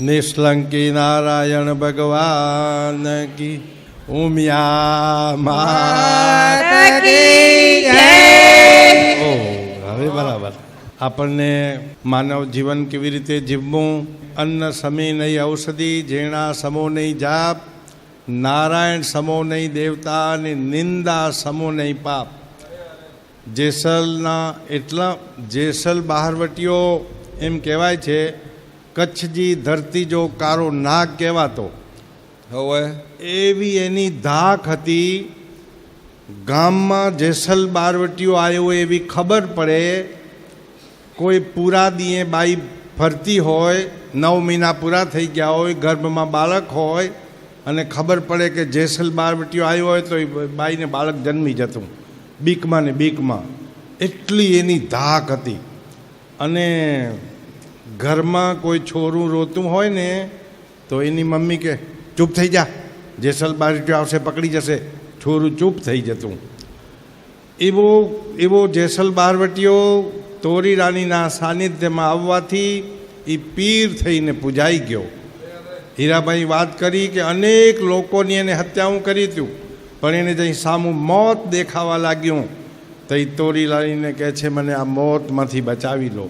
નિષ્કલંકી નારાયણ ભગવાન કી ઉમિયા માત કી જય. હવે બરાબર. આપણને માનવ જીવન કેવી રીતે જીવવું, અન્ન સમી નહીં ઔષધિ, ઝીણા સમો નહીં જાપ, નારાયણ સમો નહીં દેવતા, અને નિંદા સમો નહીં પાપ. જેસલ બહારવટીઓ એમ કહેવાય છે, કચ્છજી ધરતી જો કારો નાગ કહેવાતો હવે એવી એની ધાક હતી. ગામમાં જેસલ બહારવટીઓ આવ્યો એવી ખબર પડે, કોઈ પૂરા દીએ બાઈ ફરતી હોય, 9 મહિના પૂરા થઈ ગયા હોય, ગર્ભમાં બાળક હોય, અને ખબર પડે કે જેસલ બહારવટીઓ આવ્યો હોય તો એ બાઈને બાળક જન્મી જતું, બીકમાં ને બીકમાં. એટલી એની ધાક હતી. અને ઘરમાં કોઈ છોરું રોતું હોય ને તો એની મમ્મી કે ચૂપ થઈ જા, જેસલ બહારવટીઓ આવશે પકડી જશે. છોરું ચૂપ થઈ જતું. એવો જેસલ બહારવટીઓ તોરી રાણીના સાનિધ્યમાં આવવાથી એ પીર થઈને પૂજાઈ ગયો. હીરાભાઈ વાત કરી કે અનેક લોકોની એને હત્યાઓ કરી હતું, પણ એને જઈ સામું મોત દેખાવા લાગ્યું તો એ તોરી રાણીને કહે છે, મને આ મોતમાંથી બચાવી લો,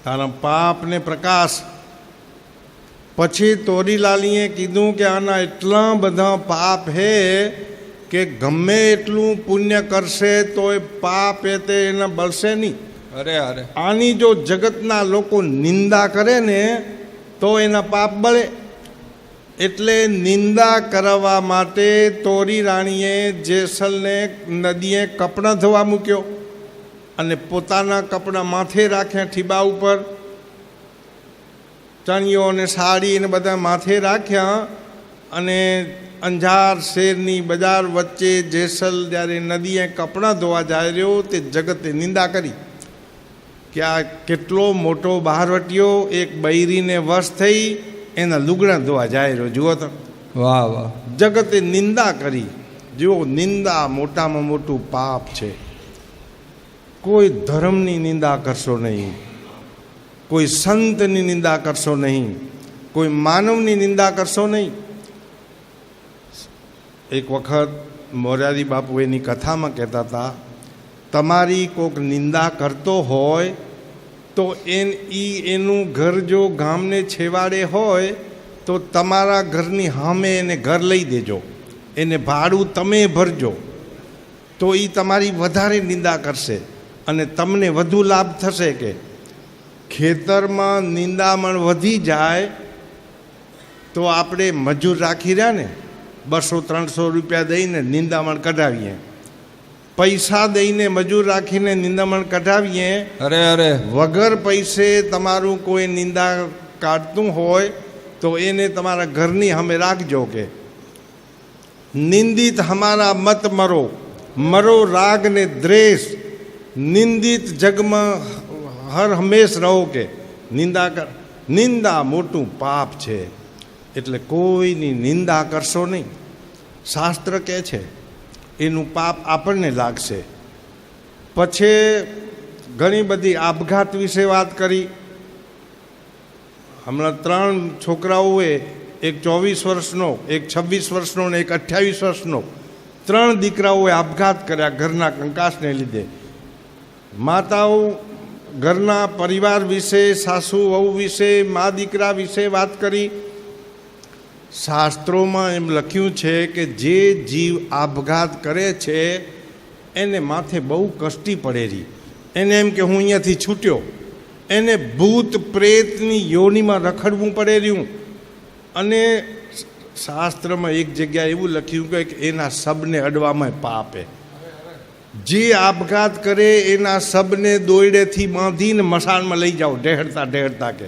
તારા પાપને પ્રકાશ. પછી તોરીલાલીએ કીધું કે આના એટલા બધા પાપ હે કે ગમે એટલું પુણ્ય કરશે તો એ પાપ તે એને બળશે નહીં. અરે આની જો જગતના લોકો નિંદા કરે ને તો એના પાપ બળે. એટલે નિંદા કરવા માટે તોરી રાણીએ જેસલને નદીએ કપડાં ધોવા મૂક્યો અને પોતાના કપડાં માથે રાખ્યા, ઠીબા ઉપર ચણિયો અને સાડી ને બધા માથે રાખ્યા. અને અંજાર શેરની બજાર વચ્ચે જેસલ જ્યારે નદીએ કપડાં ધોવા જાય રહ્યો તે જગતે નિંદા કરી કે આ કેટલો મોટો બહારવટીયો એક બૈરીને વશ થઈ એના લુગડા ધોવા જાય રહ્યો. જુઓ તો, વાહ વાહ. જગતે નિંદા કરી. જુઓ, નિંદા મોટામાં મોટું પાપ છે. કોઈ ધર્મની નિંદા કરશો નહીં, કોઈ સંતની નિંદા કરશો નહીં, કોઈ માનવની નિંદા કરશો નહીં. એક વખત મોરારી બાપુ એની કથામાં કહેતા હતા, તમારી કોઈક નિંદા કરતો હોય તો એનું ઘર જો ગામને છેવાડે હોય તો તમારા ઘરની સામે એને ઘર લઈ દેજો, એને ભાડું તમે ભરજો, તો એ તમારી વધારે નિંદા કરશે અને તમને વધુ લાભ થશે. કે ખેતરમાં નિંદામણ વધી જાય તો આપણે મજૂર રાખી રહ્યા ને, 200-300 રૂપિયા દઈને નિંદામણ કઢાવીએ, પૈસા દઈને મજૂર રાખીને નિંદામણ કઢાવીએ. અરે વગર પૈસે તમારું કોઈ નિંદા કાઢતું હોય તો એને તમારા ઘરની સામે રાખજો. કે નિંદિત હમારા મત મરો, મરો રાગ ને દ્વેષ, નિંદિત જગમાં હર હંમેશ રહો. કે નિંદા મોટું પાપ છે. એટલે કોઈની નિંદા કરશો નહીં. શાસ્ત્ર કહે છે એનું પાપ આપણને લાગશે. પછી ઘણી બધી આપઘાત વિશે વાત કરી. હમણાં 3 છોકરાઓએ, એક 24 વર્ષનો, એક 26 વર્ષનો ને એક 28 વર્ષનો, 3 દીકરાઓએ આપઘાત કર્યા ઘરના કંકાસને લીધે. માતાઓ ઘરના પરિવાર વિશે, સાસુ વહુ વિશે, મા દીકરા વિશે વાત કરી. શાસ્ત્રોમાં એમ લખ્યું છે કે જે જીવ આપઘાત કરે છે એને માથે બહુ કષ્ટી પડેલી. એને એમ કે હું અહીંયાથી છૂટ્યો. એને ભૂત પ્રેતની યોનિમાં રખડવું પડે રહ્યું. અને શાસ્ત્રમાં એક જગ્યાએ એવું લખ્યું કે એના શબને અડવામાં પાપે. જે આપઘાત કરે એના શબને દોયડેથી બાંધીને મસાણમાં લઈ જાઓ, ઢેહડતા. કે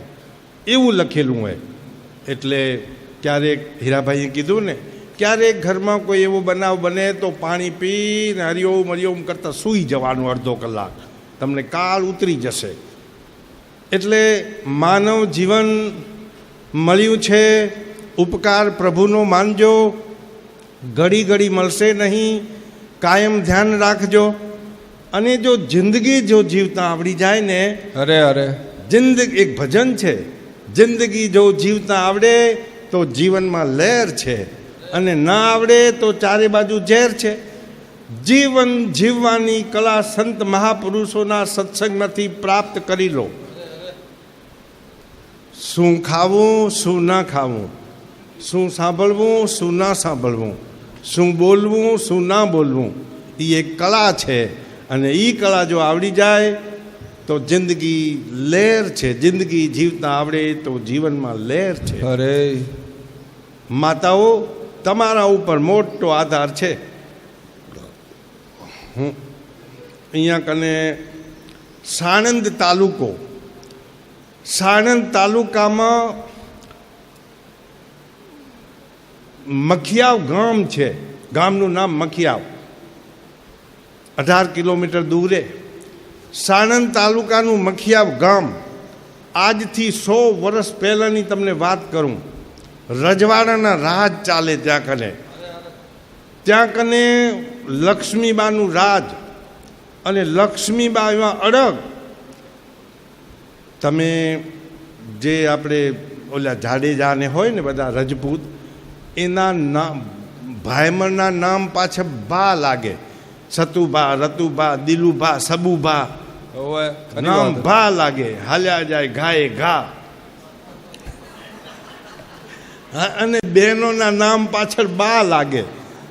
એવું લખેલું હોય. એટલે ક્યારેક હીરાભાઈએ કીધું ને, ક્યારેક ઘરમાં કોઈ એવો બનાવ બને તો પાણી પીને હરિઓમ કરતાં સૂઈ જવાનું 1/2 કલાક, તમને કાળ ઉતરી જશે. એટલે માનવ જીવન મળ્યું છે, ઉપકાર પ્રભુનો માનજો. ઘડી મળશે નહીં, કાયમ ધ્યાન રાખજો. અને જો જિંદગી જીવતા આવડી જાય ને, અરે જિંદગી એક ભજન છે, જિંદગી જો જીવતા આવડે તો જીવનમાં લહેર છે, અને ના આવડે તો ચારે બાજુ ઝેર છે. જીવન જીવવાની કલા સંત મહાપુરુષોના સત્સંગમાંથી પ્રાપ્ત કરી લો. શું ખાવું, શું ના ખાવું, શું સાંભળવું, શું ના સાંભળવું, શું બોલવું, શું ના બોલવું, એ એક કલા છે. અને એ કલા જો આવડી જાય તો જિંદગી લહેર છે. જિંદગી જીવતા આવડે તો જીવનમાં લહેર છે. અરે માતાઓ, તમારા ઉપર મોટો આધાર છે. અહીંયા કને સાણંદ તાલુકો, સાણંદ તાલુકામાં મખિયાવ ગામ છે. ગામનું નામ મખિયાવ, 18 કિલોમીટર દૂરે. સાણંદ તાલુકાનું મખિયાવ ગામ, આજથી 100 વર્ષ પહેલાંની તમને વાત કરું, રજવાડાના રાજ ચાલે ત્યાં કને. ત્યાં કને લક્ષ્મીબાનું રાજ, અને લક્ષ્મીબા એવા અડગ. તમે જે આપણે ઓલા જાડેજાને હોય ને બધા રજપૂત, એના નામ ભાઈમરના નામ પાછળ બા લાગે. સતુભા, રતુભા, દિલુભા, સબુભા, નામ ભા લાગે. હાલ્યા જાય ઘાએ ઘા. અને બહેનોના નામ પાછળ બા લાગે.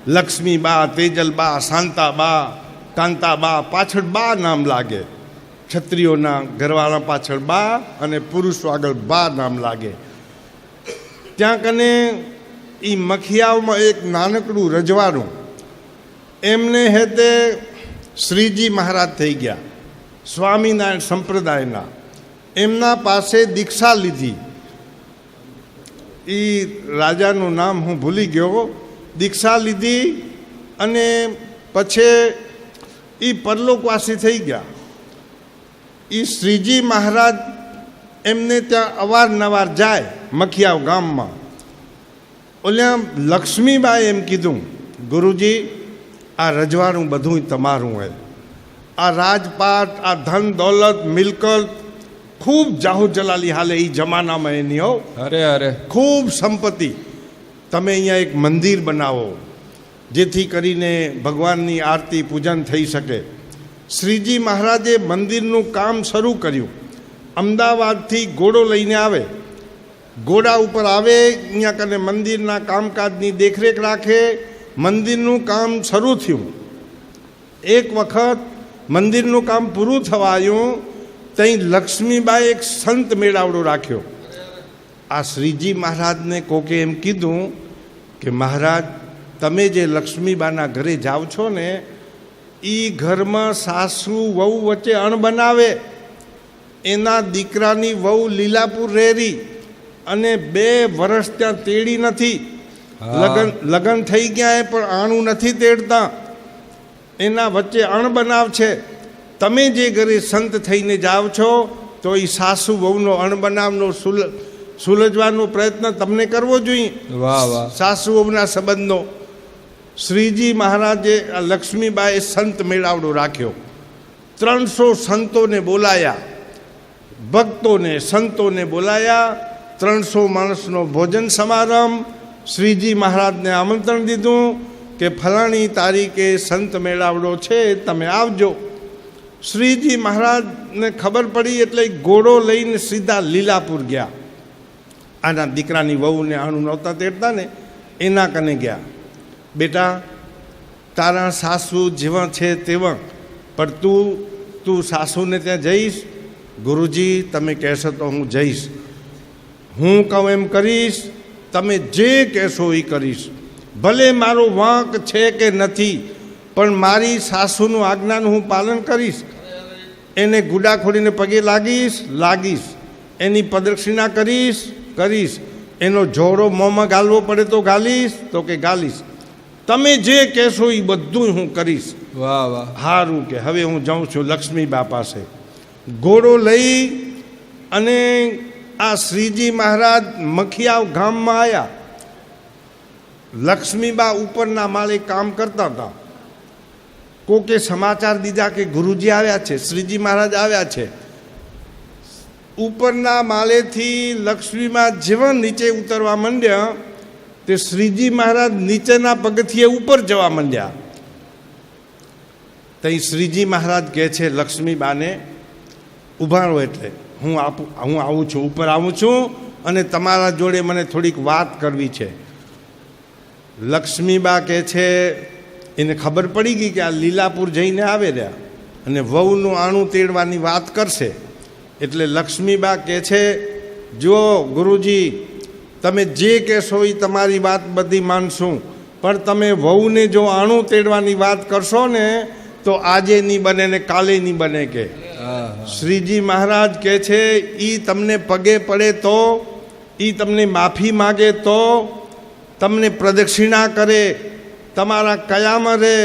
લક્ષ્મીબા, તેજલબા, શાંતાબા, કાંતાબા, પાછળ બા નામ લાગે. ક્ષત્રિયોના ઘરવાળા પાછળ બા અને પુરુષો આગળ બા નામ લાગે. ત્યાં કને એ મખિયાવમાં એક નાનકડું રજવાડું, એમને હેતે શ્રીજી મહારાજ થઈ ગયા, સ્વામિનારાયણ સંપ્રદાયના. એમના પાસે દીક્ષા લીધી. એ રાજાનું નામ હું ભૂલી ગયો. દીક્ષા લીધી અને પછી એ પરલોકવાસી થઈ ગયા. એ શ્રીજી મહારાજ એમને ત્યાં અવારનવાર જાય મખિયાવ ગામમાં. ઓલ્યા લક્ષ્મીબાએ એમ કીધું, ગુરુજી, આ રજવાડું બધું તમારું હોય. આ રાજપાટ, આ ધન દોલત, મિલકત ખૂબ જાહુ જલાલી હાલે એ જમાનામાં એની હો. અરે અરે ખૂબ સંપત્તિ. તમે અહીંયા એક મંદિર બનાવો જેથી કરીને ભગવાનની આરતી પૂજન થઈ શકે. શ્રીજી મહારાજે મંદિરનું કામ શરૂ કર્યું. અમદાવાદથી ઘોડો લઈને આવે, ઘોડા ઉપર આવે, અહીંયા કને મંદિરના કામકાજની દેખરેખ રાખે. મંદિરનું કામ શરૂ થયું. એક વખત મંદિરનું કામ પૂરું થવાયું, ત્યાં લક્ષ્મીબાએ એક સંત મેળાવડો રાખ્યો. આ શ્રીજી મહારાજને કોકે એમ કીધું કે મહારાજ, તમે જે લક્ષ્મીબાના ઘરે જાઓ છો ને, એ ઘરમાં સાસુ વહુ વચ્ચે અણ બનાવે. એના દીકરાની વહુ લીલાપુર રહેરી અને 2 વર્ષ ત્યાં તેડી નથી. લગ્ન થઈ ગયા પણ આણું નથી તેડતા. એના વચ્ચે અણ બનાવ છે. તમે જે ઘરે સંત થઈને જાઓ છો તો એ સાસુ વહુનો અણ બનાવનો સુલઝવાનો પ્રયત્ન તમને કરવો જોઈએ. વાહ વાહ. સાસુ વહુના સંબંધનો. શ્રીજી મહારાજે લક્ષ્મીબાએ સંત મેળાવડો રાખ્યો. 300 સંતોને બોલાયા, ભક્તોને, સંતોને બોલાયા. 300 માણસનો ભોજન સમારંભ. શ્રીજી મહારાજને આમંત્રણ દીધું કે ફલાણી તારીખે સંત મેળાવડો છે, તમે આવજો. શ્રીજી મહારાજને ખબર પડી એટલે ઘોડો લઈને સીધા લીલાપુર ગયા. આના દીકરાની વહુને આણું નહોતા તેડતા ને, એના કને ગયા. બેટા, તારા સાસુ જેવા છે તેવા, પણ તું સાસુને ત્યાં જઈશ? ગુરુજી, તમે કહેશો તો હું જઈશ. હું કહું એમ કરીશ. તમે જે કહેશો એ કરીશ. ભલે મારો વાંક છે કે નથી, પણ મારી સાસુનું આજ્ઞાનું હું પાલન કરીશ. એને ગુડા ખોડીને પગે લાગીશ. એની પ્રદક્ષિણા કરીશ. એનો જોડો મોંમાં ગાલવો પડે તો ગાલીશ, તો કે ગાલીશ. તમે જે કહેશો એ બધું હું કરીશ. વાહ વાહ. સારું કે હવે હું જાઉં છું લક્ષ્મીબા પાસે. ઘોડો લઈ અને આ શ્રીજી મહારાજ મખિયાવ ગામમાં આવ્યા. લક્ષ્મીબા ઉપરના માળે કામ કરતા હતા. કોકે સમાચાર દીધા કે ગુરુજી આવ્યા છે, શ્રીજી મહારાજ આવ્યા છે. ઉપરના માળેથી લક્ષ્મીમાં જેવા નીચે ઉતરવા માંડ્યા તે શ્રીજી મહારાજ નીચેના પગથિયે ઉપર જવા માંડ્યા. તઈ શ્રીજી મહારાજ કહે છે લક્ષ્મીબાને, ઊભા રહો, એટલે હું આવું છું, ઉપર આવું છું અને તમારા જોડે મને થોડીક વાત કરવી છે. લક્ષ્મીબા કહે છે, એને ખબર પડી ગઈ કે આ લીલાપુર જઈને આવે રહ્યા અને વહુનું આણું તેડવાની વાત કરશે. એટલે લક્ષ્મીબા કહે છે, જો ગુરુજી, તમે જે કહેશો એ તમારી વાત બધી માનશું, પણ તમે વહુને જો આણું તેડવાની વાત કરશો ને તો આજે નહીં બને ને કાલે નહીં બને. કે શ્રીજી મહારાજ કહે છે, એ તમને પગે પડે તો, એ તમને માફી માગે તો, તમને પ્રદક્ષિણા કરે, તમારા કયામાં રહે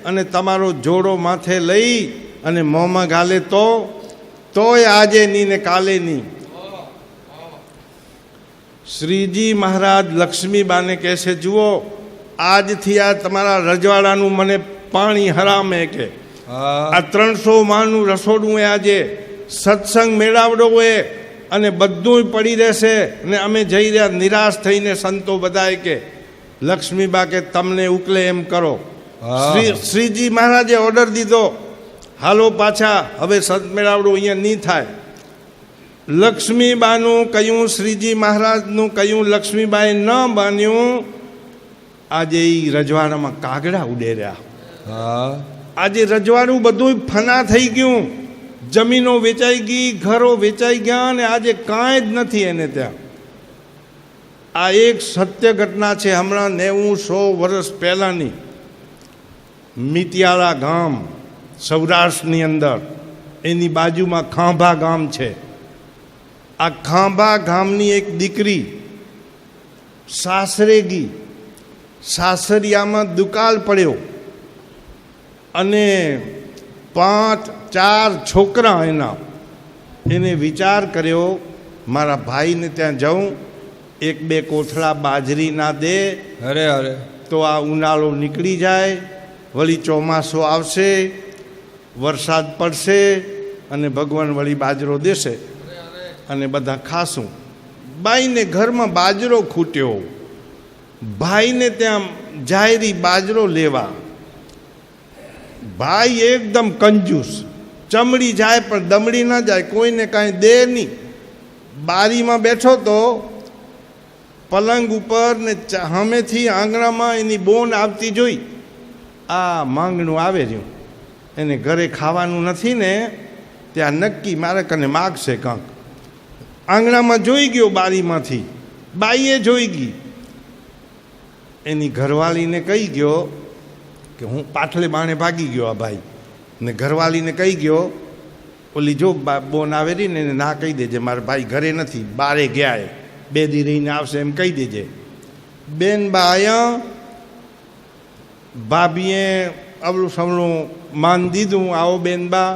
અને તમારો જોડો માથે લઈ અને મોંમાં ગાલે તોય આજે નહીં ને કાલે નહીં. શ્રીજી મહારાજ લક્ષ્મીબાને કહે છે, જુઓ, આજથી આ તમારા રજવાડાનું મને પાણી હરામે. કે આ 300 માળનું રસોડું આજે સત્સંગ મેળાવડો હોય અને બધું પડી રહેશે અને અમે જઈ રહ્યા નિરાશ થઈને સંતો બધાએ. કે લક્ષ્મીબા કે તમને ઉકલે એમ કરો. શ્રીજી મહારાજે ઓર્ડર દીધો, હાલો પાછા, હવે સંત મેળાવડો અહીંયા નહીં થાય. લક્ષ્મીબાનું કહ્યું, શ્રીજી મહારાજનું કહ્યું, લક્ષ્મીબાએ ન માન્યું. આજે એ રજવાડામાં કાગડા ઉડે રહ્યા. આજે રજવાડું બધું ફના થઈ ગયું, જમીનો વેચાઈ ગઈ, ઘરો વેચાઈ ગયા અને આજે કાંઈ જ નથી એને ત્યાં. આ એક સત્ય ઘટના છે, હમણાં 90-100 વર્ષ પહેલાંની. મિતિયાળા ગામ સૌરાષ્ટ્રની અંદર, એની બાજુમાં ખાંભા ગામ છે. આ ખાંભા ગામની એક દીકરી સાસરે ગઈ, સાસરિયામાં દુકાળ પડ્યો અને 5-4 છોકરા એને વિચાર કર્યો, મારા ભાઈને ત્યાં જાઉં, 1-2 કોથળા બાજરી ના દે તો આ ઉનાળો નીકળી જાય, વળી ચોમાસું આવશે, વરસાદ પડશે અને ભગવાન વળી બાજરો દેશે અને બધા ખાશું. બાઈને ઘરમાં બાજરો ખૂટ્યો, ભાઈને ત્યાં જાયરી બાજરો લેવા. ભાઈ એકદમ કંજૂસ, ચમડી જાય પણ દમડી ન જાય, કોઈને કાંઈ દે નહીં. બારીમાં બેઠો તો પલંગ ઉપર ને સામેથી આંગણામાં એની બોન આવતી જોઈ, આ માંગણું આવે રહ્યું, એને ઘરે ખાવાનું નથી ને, ત્યાં નક્કી મારે કને માગશે કાંક. આંગણામાં જોઈ ગયો બારીમાંથી, બાઈએ જોઈ ગઈ. એની ઘરવાળીને કહી ગયો કે હું પાછલે બાણે ભાગી ગયો આ ભાઈ, ને ઘરવાળીને કહી ગયો, ઓલી જો બોન આવેલી ને એને ના કહી દેજે, મારા ભાઈ ઘરે નથી, બારે ગયા, 2 દી રહીને આવશે એમ કહી દેજે. બેન બા આયા, ભાભીએ અવળું સવળું માન દીધું, આવો બેન બા,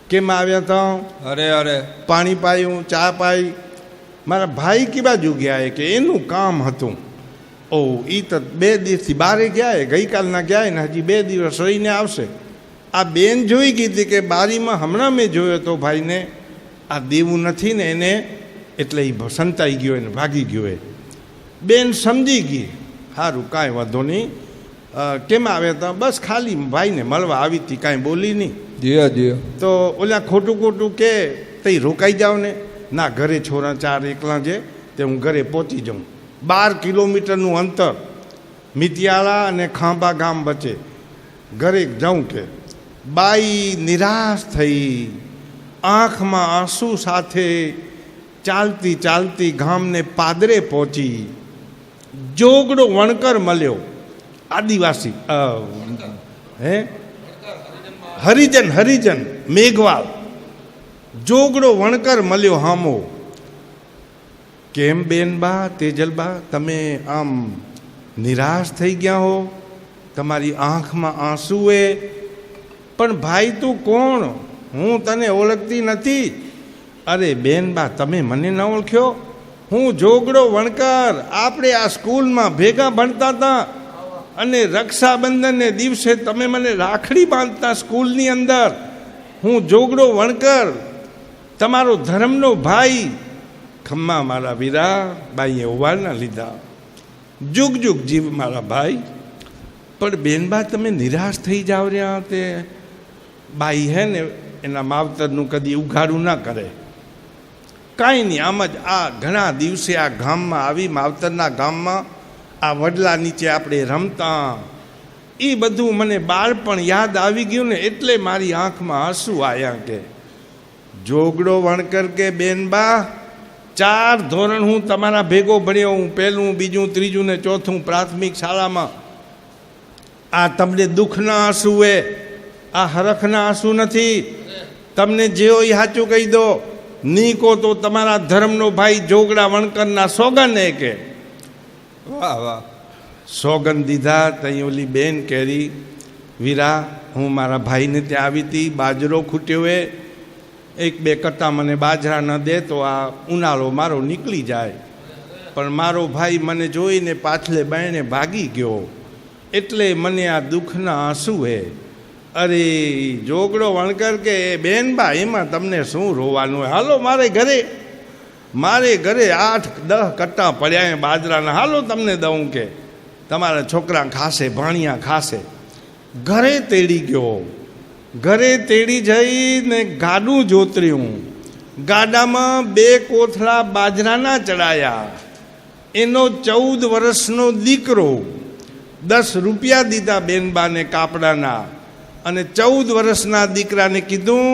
કેમ આવ્યા હતા? અરે પાણી પાયું, ચા પાઈ. મારા ભાઈ કી બાજુ ગયા? કે એનું કામ હતું. ઓ, એ તો 2 દિવસથી બારે ગયા, ગઈકાલના ગયા ને હજી 2 દિવસ રહીને આવશે. આ બેન જોઈ ગઈ હતી કે બારીમાં હમણાં મેં જોયો તો ભાઈને, આ દેવું નથી ને એને, એટલે એ સંતાઈ ગયો એને, ભાગી ગયો. એ બેન સમજી ગઈ, સારું કાંઈ વાંધો નહીં, કેમ આવ્યા હતા? બસ ખાલી ભાઈને મળવા આવી હતી, કાંઈ બોલી નહીં. તો ઓલા ખોટું કે તઈ રોકાઈ જાઓ ને. ના, ઘરે છોરા 4 એકલા છે, તે હું ઘરે પહોંચી જાઉં. 12 કિલોમીટરનું અંતર મિતિયાળા અને ખાંભા ગામ વચ્ચે, ઘરે જાઉં. કે બાઈ નિરાશ થઈ, આંખમાં આંસુ સાથે ચાલતી ચાલતી ગામને પાદરે પહોંચી. જોગડો વણકર મળ્યો, આદિવાસી, હરિજન મેઘવાળ. જોગડો વણકર મળ્યો હામો. કેમ બેનબા, તેજલબા, તમે આમ નિરાશ થઈ ગયા હો, તમારી આંખમાં આંસુ એ? પણ ભાઈ તું કોણ? હું તને ઓળખતી નથી. અરે બેનબા, તમે મને ન ઓળખ્યો? હું જોગડો વણકર, આપણે આ સ્કૂલમાં ભેગા ભણતા હતા અને રક્ષાબંધનને દિવસે તમે મને રાખડી બાંધતા સ્કૂલની અંદર. હું જોગડો વણકર. તમારો ધર્મનો ભાઈ. ખમ્મા મારા વીરા, બાઈએ ઓવાળના લીધા. જુગ જુગ જીવ મારા ભાઈ. પણ બેનબા તમે નિરાશ થઈ જાવ રહ્યા તે બાઈ હે ને એના માવતરનું કદી ઉઘાડું ના કરે. કાંઈ નહીં, આમ જ આ ઘણા દિવસે આ ગામમાં આવી, માવતરના ગામમાં આ વડલા નીચે આપણે રમતા, એ બધું મને બાળપણ યાદ આવી ગયું ને એટલે મારી આંખમાં આંસુ આવ્યા. કે જોગડો વણકર કે બેનબા 4 ધોરણ હું તમારા ભેગો ભણ્યો. હું 1, 2, 3 ને 4 પ્રાથમિક શાળામાં. આ તમને દુઃખના આંસુ એ, આ હરખના આંસુ નથી. તમને જેવો એ સાચું કહી દો, નીકો તો તમારા ધર્મનો ભાઈ જોગડા વણકરના સોગન એ કે. વાહ વાહ, સોગન દીધા. તઈ ઓલી બેન કેરી, વીરા હું મારા ભાઈને ત્યાં આવી હતી, બાજરો ખૂટ્યો એ, 1-2 કટ્ટા મને બાજરા ન દે તો આ ઉનાળો મારો નીકળી જાય. પણ મારો ભાઈ મને જોઈને પાછલે બાયણે ભાગી ગયો, એટલે મને આ દુઃખના આંસુ હે. અરે જોગડો વણકર કે બેનબા એમાં તમને શું રોવાનું હોય? હાલો મારે ઘરે 8-10 કટ્ટા પડ્યા બાજરાના, હાલો તમને દઉં. કે તમારા છોકરા ખાશે, ભાણિયા ખાશે. ઘરે તેડી ગયો. ઘરે તેડી જઈને ગાડું જોતર્યું. ગાડામાં 2 કોથળા બાજરાના ચડાયા. એનો 14 વર્ષનો દીકરો 10 રૂપિયા દીધા બેનબાને કાપડાના, અને 14 વર્ષના દીકરાને કીધું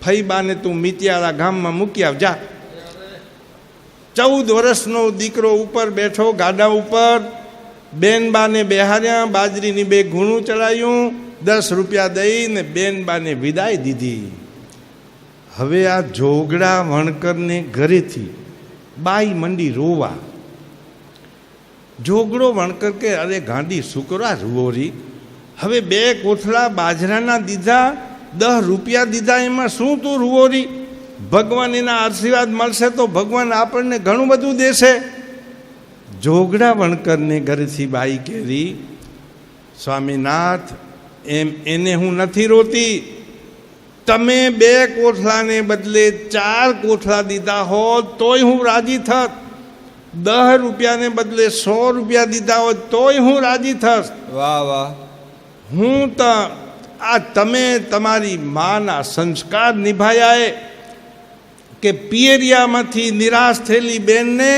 ફઈબાને તું મિતિયાળા ગામમાં મૂકી આવ જા. 14 વર્ષનો દીકરો ઉપર બેઠો ગાડા ઉપર, બેનબાને બેહાર્યા, બાજરીની 2 ઘૂણું ચડાયું, 10 રૂપિયા દઈને બેનબાને વિદાય દીધી. હવે આ જોગડા વણકરને ઘરેથી બાઈ મંડી રોવા. જોગડો વણકર કે અરે ગાંડી શુકરા રૂઓરી, હવે 2 કોથળા બાજરાના દીધા, 10 રૂપિયા દીધા, એમાં શું તું રૂઓરી? ભગવાન એના આશીર્વાદ મળશે તો ભગવાન આપણને ઘણું બધું દેશે. જોગડા વણકરને ઘરેથી બાઈ કેરી, સ્વામીનાથ એને હું નથી રોતી. તમે 2 કોથળાને બદલે 4 કોથળા દીધા હોત તોય હું રાજી થત. 10 રૂપિયાને બદલે 100 રૂપિયા દીધા હોત તોય હું રાજી થત. વાહ વાહ. હું તો આ તમે તમારી માના સંસ્કાર નિભાયા કે પિયરિયામાંથી નિરાશ થયેલી બેનને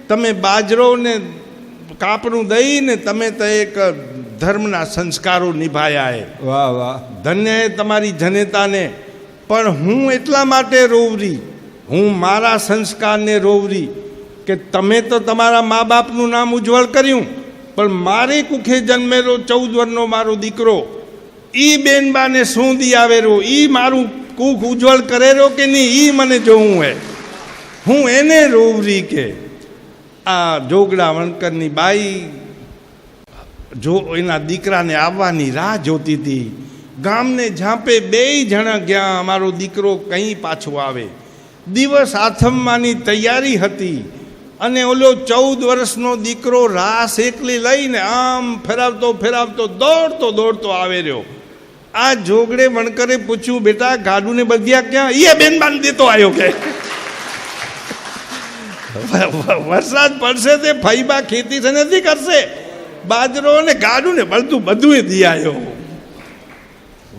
તમે બાજરો ને કાપડું દઈને તમે તો એક ધર્મના સંસ્કારો નિભાયા. વાહ વાહ, ધન્ય તમારી જનેતાને. પણ હું એટલા માટે રોવરી, હું મારા સંસ્કારને રોવરી કે તમે તો તમારા મા બાપનું નામ ઉજ્જવળ કર્યું, પણ મારી કુખે જન્મેલો 14 વર્ષનો મારો દીકરો એ બેનબાને શું દી આવેરો, એ મારું કુખ ઉજ્જવળ કરેલો કે નહીં, એ મને જોવું હે. હું એને રોવરી કે આ જોગડા વણકરની બાઈ જો એના દીકરાને આવવાની રાહ જોતી હતી. ગામને ઝાંપે 2 જણા ગયા, અમારો દીકરો કંઈ પાછો આવે. દિવસ આથમવાની તૈયારી હતી, અને ઓલો 14 વર્ષનો દીકરો રાસ એકલી લઈને આમ ફેરાવતો દોડતો આવે રહ્યો. આ જોગડે વણકરે પૂછ્યું, બેટા ગાડુને બધ્યા ક્યાં? એ બેનબાન દેતો આવ્યો કે વરસાદ પડશે તે ફઈબા ખેતી છે નથી કરશે, બાજરો ને ગાડું ને બધું દી આવ્યો.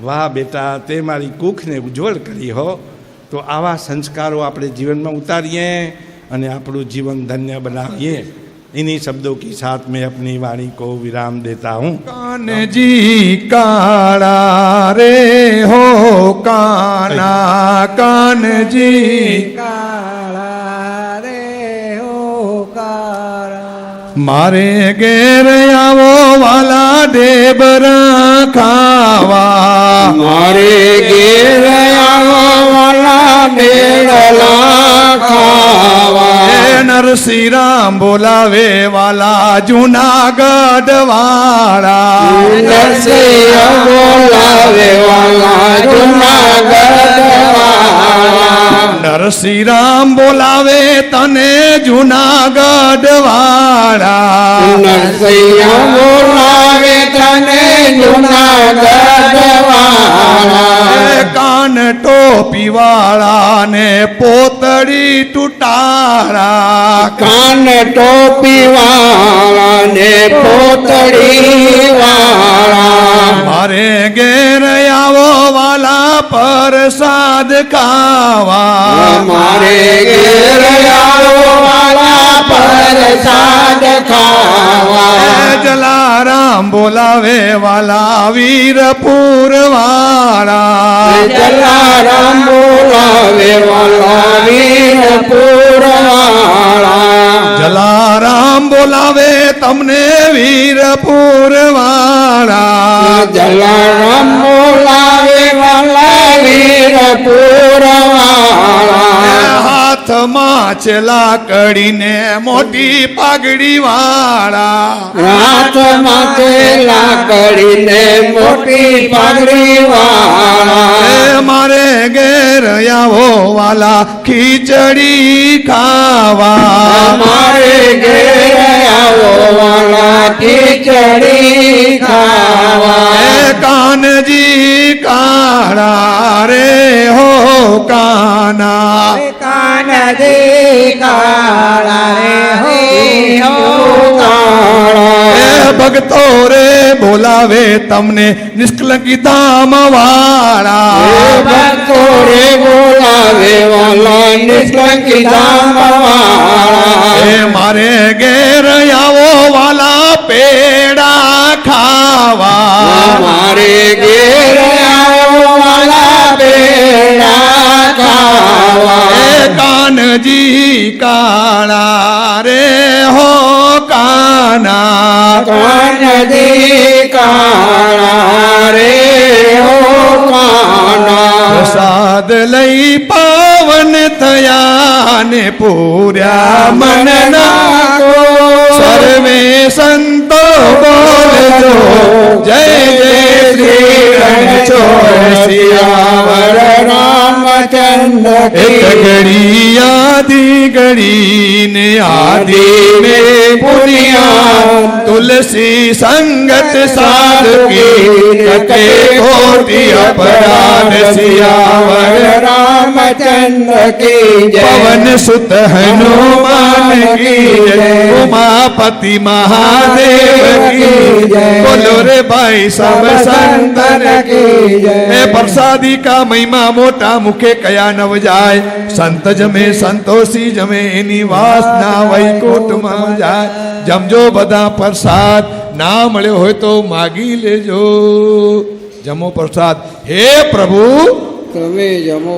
વાહ બેટા, તે મારી કુખને ઉજ્જવળ કરી હો. તો આવા સંસ્કારો આપણે જીવનમાં ઉતારીએ અને આપણું જીવન ધન્ય बनाइए. इन्हीं शब्दों के साथ मैं अपनी वाणी को विराम देता हूँ. कानजी काला रे हो काना, कानजी काला रे हो काला, मारे घेर आवो वाला ढेबरा खावा, मारे घेर आवो वाला ढेबरा खावा. नरसिंह राम बोलावे वाला जूनागढ़ वाला, नरसिंह बोलावे वाला जूनागढ़ वाला, नरसिंह राम बोलावे तने जूनागढ़ वाला, नरसिंह बोलावे तने जूनागढ़ वाला. કાન ટોપી વાળા ને પોતડી તૂટાળા કાન ટોપી વાળા ને પોતડી વાળા મારે ઘેર આવો વાલા પ્રસાદ ખાવા મારે ઘેર આવો વાલા પ્રસાદ ખાવા જલારામ બોલાવે વાલા વીરપુર વાળા જલારામ બોલાવે વાલા વીરપુર વાળા જલારામ બોલાવે તમને વીરપુર વાળા જલારામ બોલાવે વાલા વીરપુર વાળા હાથમાં છેલા કડીને મોટી પાઘડી વાળા હાથ માથે લાકડીને મોટી પાઘડી વાળા મારે ઘેર આવો વાલા ખીચડી ખાવા મારે ઘેર આવો વાલા ખીચડી ખાવા કાનજી કાળા રે હો કાના કાનજી કાળા રે હો કાળા ભક્તો રે બોલાવે તમને નિષ્કલંકી ધામ વાળા ભક્તો રે બોલાવે વાલા નિષ્કલંકી ધામ વાળા મારે ઘેર આવો વાલા પેડા ખાવા મારે ઘેર આવો વાલા પેડા ખાવા કાનજી કાળા રે હો કાના કાનજી કાળા રે હો કાના પ્રસાદ લઈ પાવન થયા ને પૂર્યા મનના સર્વે સંતો બોલજો જય જય શ્રી રણછોડ સિયાવર રામચંદ્ર એક ઘડી આદિ ઘડી ને આદિ में पुनिया तुलसी संगत साध की कटे कोटि अपराध सियावर रामचंद्र की जय पवन सुत हनुमान की जय उमापति महादेव की जय बोलो रे भाई सब संतन की जय प्रसादी का महिमा मोटा मुखे कया नव जाय संत जमे संतोषी जमे एनी वासना वैकुंठ में जाय जमजो बधा प्रसाद ना મળ્યો હોય તો માગી લેજો જમો પ્રસાદ હે પ્રભુ તમે જમો